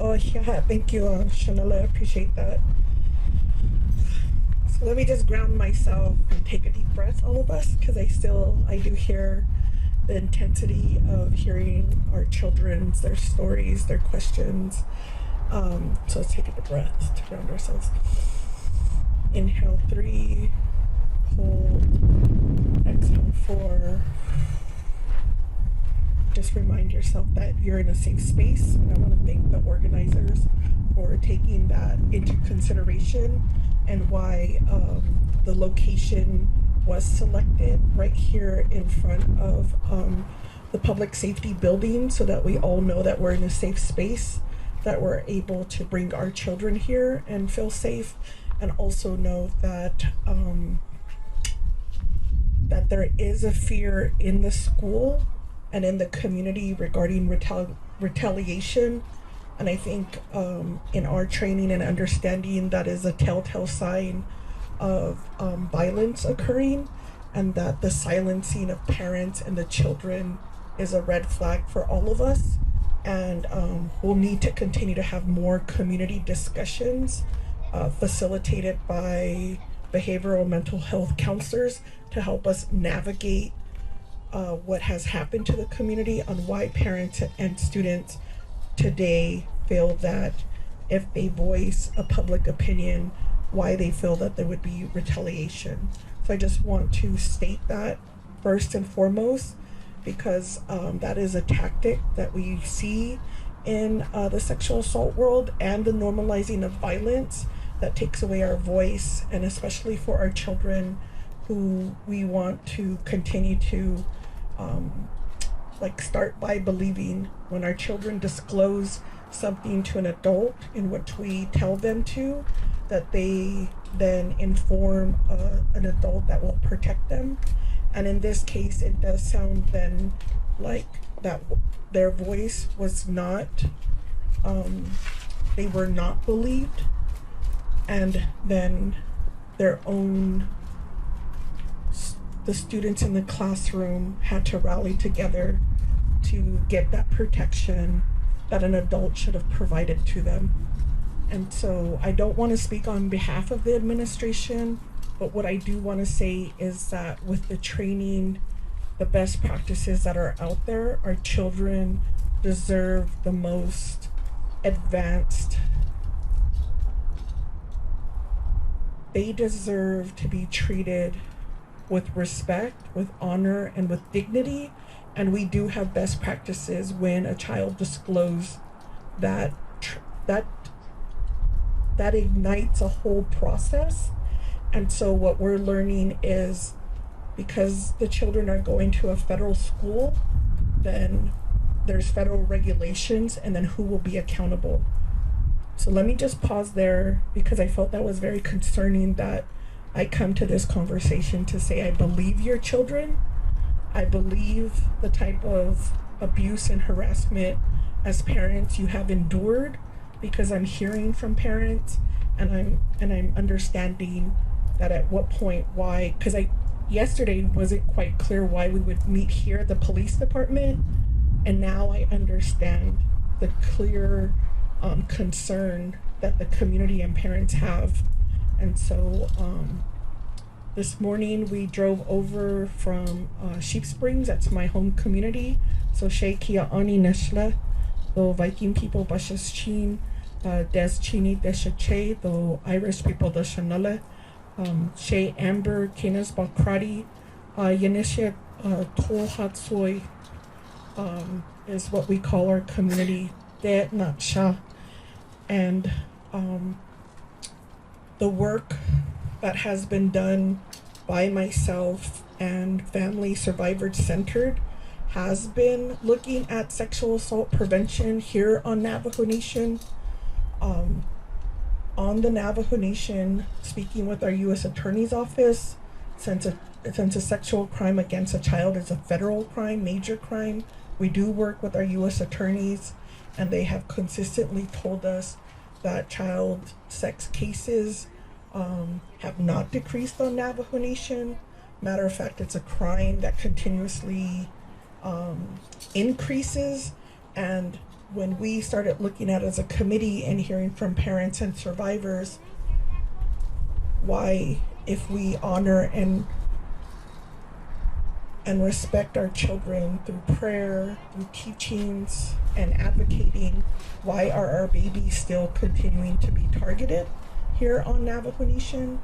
Oh, yeah, thank you, Shanella. I appreciate that. So let me just ground myself and take a deep breath, all of us, because I do hear the intensity of hearing our children's, their stories, their questions. So let's take a deep breath to ground ourselves. Inhale 3, hold, exhale 4. Just remind yourself that you're in a safe space, and I want to thank the organizers for taking that into consideration and why the location was selected right here in front of the public safety building, so that we all know that we're in a safe space, that we're able to bring our children here and feel safe, and also know that that there is a fear in the school and in the community regarding retaliation. And I think in our training and understanding, that is a telltale sign of violence occurring, and that the silencing of parents and the children is a red flag for all of us. And we'll need to continue to have more community discussions facilitated by behavioral mental health counselors to help us navigate what has happened to the community, on why parents and students today feel that if they voice a public opinion, why they feel that there would be retaliation. So I just want to state that first and foremost, because that is a tactic that we see in the sexual assault world, and the normalizing of violence that takes away our voice, and especially for our children, who we want to continue to start by believing when our children disclose something to an adult in which we tell them to, that they then inform an adult that will protect them. And in this case, it does sound then like that their voice was not, they were not believed, and then their own, the students in the classroom had to rally together to get that protection that an adult should have provided to them. And so I don't want to speak on behalf of the administration, but what I do want to say is that with the training, the best practices that are out there, our children deserve the most advanced. They deserve to be treated with respect, with honor, and with dignity. And we do have best practices when a child discloses that ignites a whole process. And so what we're learning is, because the children are going to a federal school, then there's federal regulations, and then who will be accountable. So let me just pause there, because I felt that was very concerning, that I come to this conversation to say I believe your children. I believe the type of abuse and harassment as parents you have endured, because I'm hearing from parents, and I'm understanding that at what point, why, because yesterday wasn't quite clear why we would meet here at the police department, and now I understand the clear concern that the community and parents have. And so this morning we drove over from Sheep Springs, that's my home community. So Shea Kia Ani Neshla, the Viking people Bashas Chin, Des Chini Deshache, the Irish people the Shanala, Shea Amber, Kanazbah Crotty, Yanisha Tohatsoi is what we call our community, De Natsha. And the work that has been done by myself and Family Survivor Centered has been looking at sexual assault prevention here on Navajo Nation. On the Navajo Nation, speaking with our U.S. Attorney's Office, since a sexual crime against a child is a federal crime, major crime, we do work with our U.S. attorneys, and they have consistently told us that child sex cases have not decreased on Navajo Nation. Matter of fact, it's a crime that continuously increases, and when we started looking at as a committee and hearing from parents and survivors, why, if we honor and respect our children through prayer, through teachings, and advocating, why are our babies still continuing to be targeted here on Navajo Nation?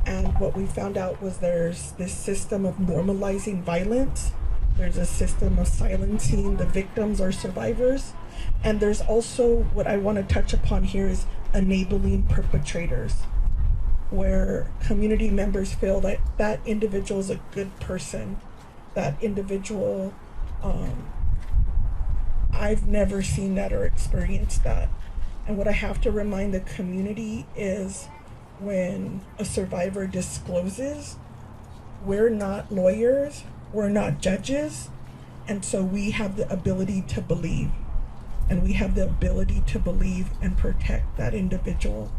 And what we found out was there's this system of normalizing violence. There's a system of silencing the victims or survivors. And there's also, what I want to touch upon here, is enabling perpetrators, where community members feel that that individual is a good person. That individual, I've never seen that or experienced that. And what I have to remind the community is, when a survivor discloses, we're not lawyers, we're not judges, and so we have the ability to believe. And we have the ability to believe and protect that individual.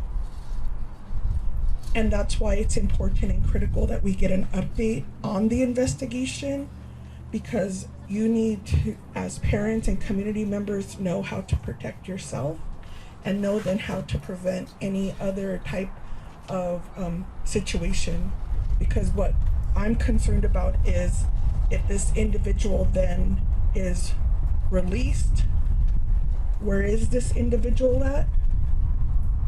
And that's why it's important and critical that we get an update on the investigation, because you need to, as parents and community members, know how to protect yourself and know then how to prevent any other type of situation. Because what I'm concerned about is, if this individual then is released, where is this individual at?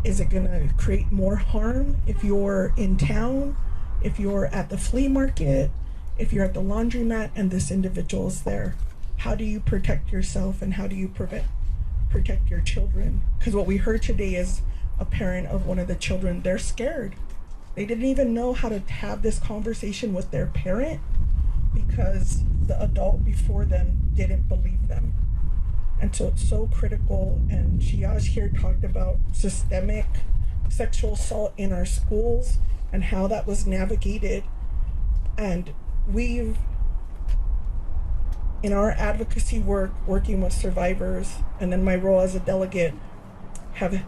Is it gonna create more harm if you're in town, if you're at the flea market, if you're at the laundromat and this individual is there? How do you protect yourself, and how do you protect your children? Because what we heard today is a parent of one of the children, they're scared. They didn't even know how to have this conversation with their parent because the adult before them didn't believe them. And so it's so critical. And Shiaz here talked about systemic sexual assault in our schools and how that was navigated. And we've, in our advocacy work, working with survivors, and then my role as a delegate, have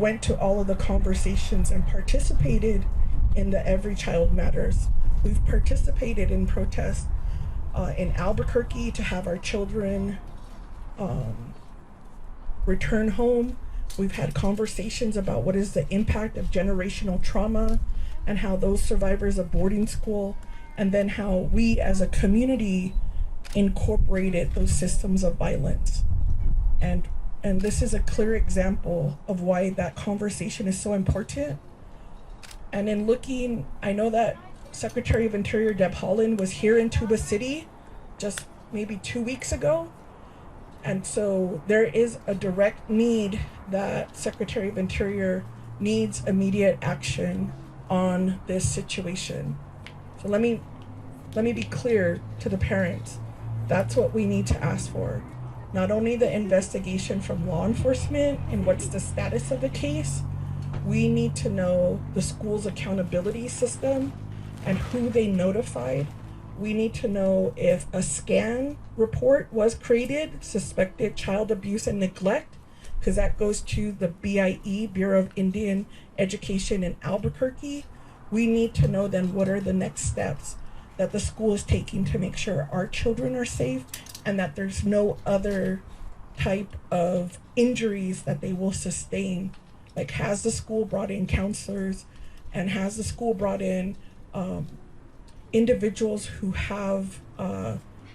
went to all of the conversations and participated in the Every Child Matters. We've participated in protests in Albuquerque to have our children return home. We've had conversations about what is the impact of generational trauma and how those survivors of boarding school, and then how we as a community incorporated those systems of violence. And this is a clear example of why that conversation is so important. And in looking, I know that Secretary of Interior Deb Haaland was here in Tuba City just maybe 2 weeks ago. And so there is a direct need that Secretary of Interior needs immediate action on this situation. So let me be clear to the parents. That's what we need to ask for. Not only the investigation from law enforcement and what's the status of the case, we need to know the school's accountability system and who they notified. We need to know if a SCAN report was created, suspected child abuse and neglect, because that goes to the BIE, Bureau of Indian Education in Albuquerque. We need to know then what are the next steps that the school is taking to make sure our children are safe and that there's no other type of injuries that they will sustain. Like, has the school brought in counselors, and has the school brought in individuals who have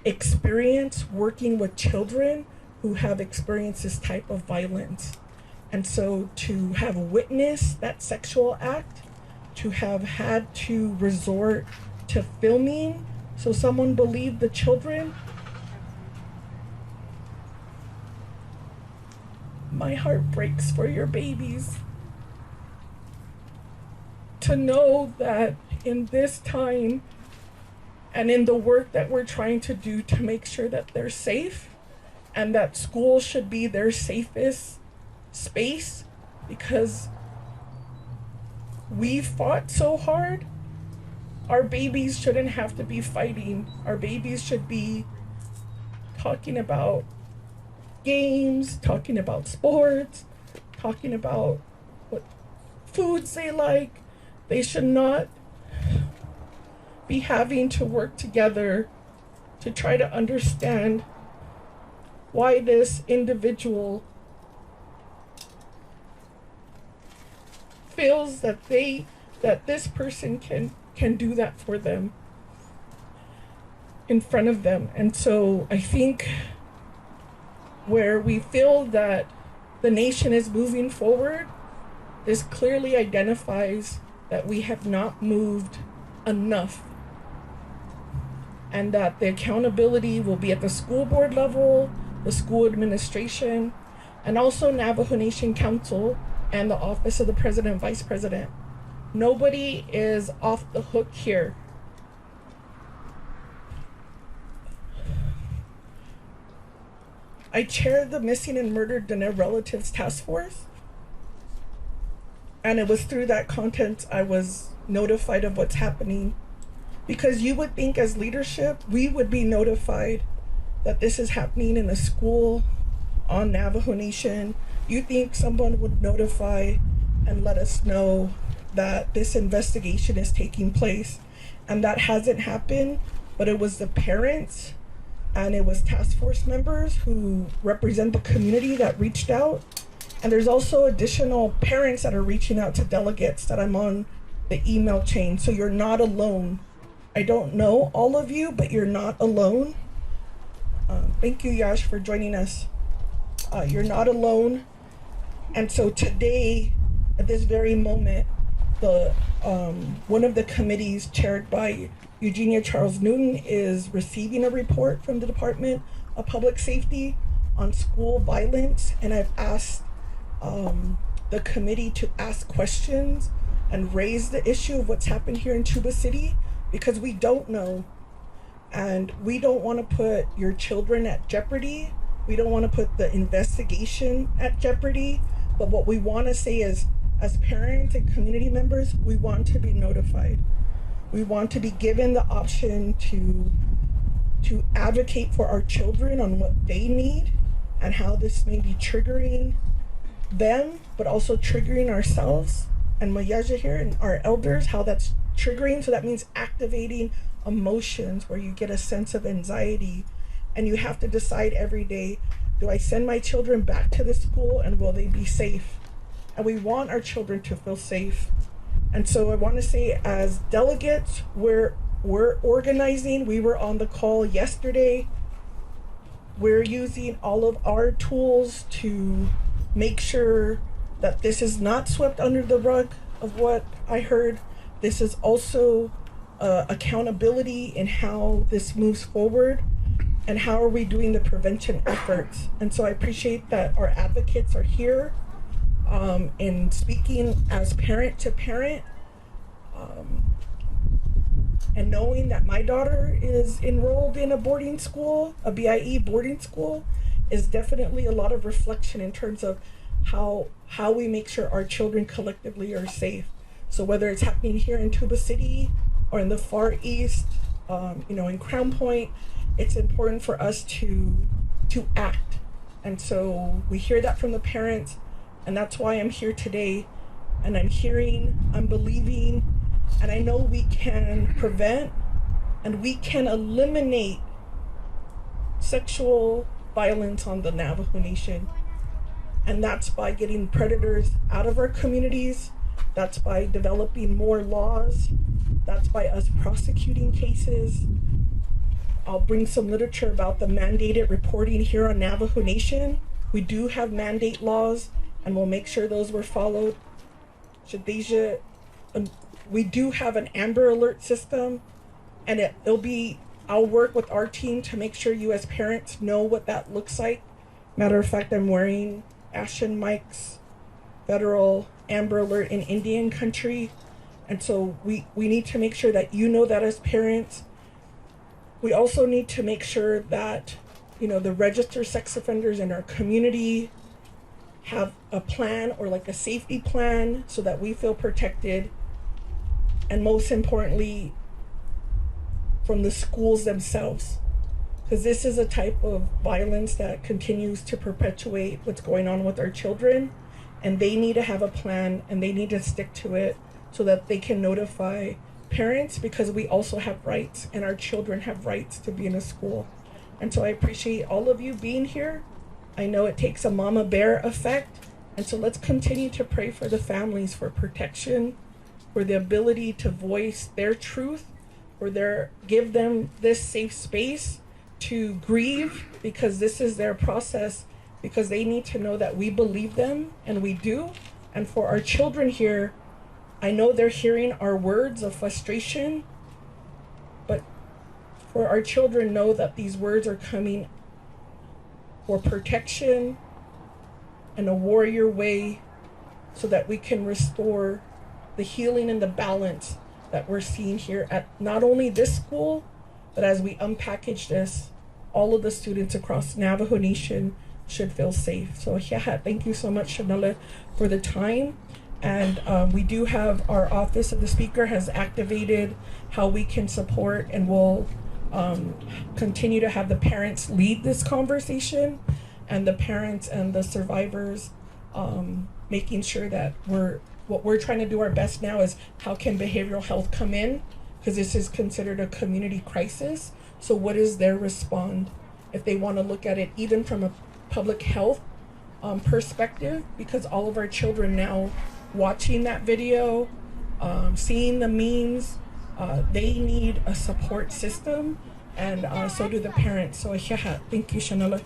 experience working with children who have experienced this type of violence? And so to have witnessed that sexual act, to have had to resort to filming so someone believed the children, my heart breaks for your babies. To know that in this time and in the work that we're trying to do to make sure that they're safe, and that school should be their safest space, because we fought so hard, our babies shouldn't have to be fighting. Our babies should be talking about games, talking about sports, talking about what foods they like. They should not be having to work together to try to understand why this individual feels that this person can do that for them in front of them. And so I think where we feel that the nation is moving forward, this clearly identifies that we have not moved enough, and that the accountability will be at the school board level, the school administration, and also Navajo Nation Council and the Office of the President and Vice President. Nobody is off the hook here. I chair the Missing and Murdered Diné Relatives Task Force, and it was through that content I was notified of what's happening. Because you would think as leadership, we would be notified that this is happening in a school on Navajo Nation. You think someone would notify and let us know that this investigation is taking place, and that hasn't happened. But it was the parents and it was task force members who represent the community that reached out. And there's also additional parents that are reaching out to delegates that I'm on the email chain. So you're not alone. I don't know all of you, but you're not alone. Thank you, Yash, for joining us. You're not alone. And so today, at this very moment, one of the committees chaired by Eugenia Charles Newton is receiving a report from the Department of Public Safety on school violence. And I've asked the committee to ask questions and raise the issue of what's happened here in Tuba City, because we don't know, and we don't want to put your children at jeopardy. We don't want to put the investigation at jeopardy. But what we want to say is, as parents and community members, we want to be notified. We want to be given the option to advocate for our children on what they need and how this may be triggering them, but also triggering ourselves and Mayaja here and our elders, how that's triggering. So that means activating emotions where you get a sense of anxiety, and you have to decide every day, do I send my children back to the school and will they be safe? And we want our children to feel safe. And so I want to say, as delegates, we're organizing. We were on the call yesterday. We're using all of our tools to make sure that this is not swept under the rug of what I heard. This is also accountability in how this moves forward, and how are we doing the prevention efforts. And so I appreciate that our advocates are here in speaking as parent to parent, and knowing that my daughter is enrolled in a boarding school, a BIE boarding school, is definitely a lot of reflection in terms of how we make sure our children collectively are safe. So whether it's happening here in Tuba City or in the Far East, in Crown Point, it's important for us to act. And so we hear that from the parents, and that's why I'm here today. And I'm believing, and I know we can prevent and we can eliminate sexual violence on the Navajo Nation. And that's by getting predators out of our communities. That's by developing more laws. That's by us prosecuting cases. I'll bring some literature about the mandated reporting here on Navajo Nation. We do have mandate laws, and we'll make sure those were followed. Shadeja, we do have an Amber Alert system, and I'll work with our team to make sure you as parents know what that looks like. Matter of fact, I'm wearing Ashton Mike's federal Amber Alert in Indian country. And so we need to make sure that you know that as parents. We also need to make sure that, the registered sex offenders in our community have a plan, or like a safety plan, so that we feel protected. And most importantly, from the schools themselves, because this is a type of violence that continues to perpetuate what's going on with our children, and they need to have a plan, and they need to stick to it so that they can notify parents, because we also have rights, and our children have rights to be in a school. And so I appreciate all of you being here. I know it takes a mama bear effect. And so let's continue to pray for the families, for protection, for the ability to voice their truth, give them this safe space to grieve, because this is their process, because they need to know that we believe them, and we do. And for our children here, I know they're hearing our words of frustration, but for our children, know that these words are coming for protection and a warrior way, so that we can restore the healing and the balance that we're seeing here at not only this school, but as we unpackage this, all of the students across Navajo Nation should feel safe. So yeah, thank you so much, Shanella, for the time. And we do have our Office of the Speaker has activated how we can support, and we'll continue to have the parents lead this conversation, and the parents and the survivors, making sure that what we're trying to do our best now is how can behavioral health come in, because this is considered a community crisis. So what is their response if they want to look at it even from a public health perspective, because all of our children now watching that video, seeing the memes, they need a support system, and so do the parents. So yeah, thank you, Shanella.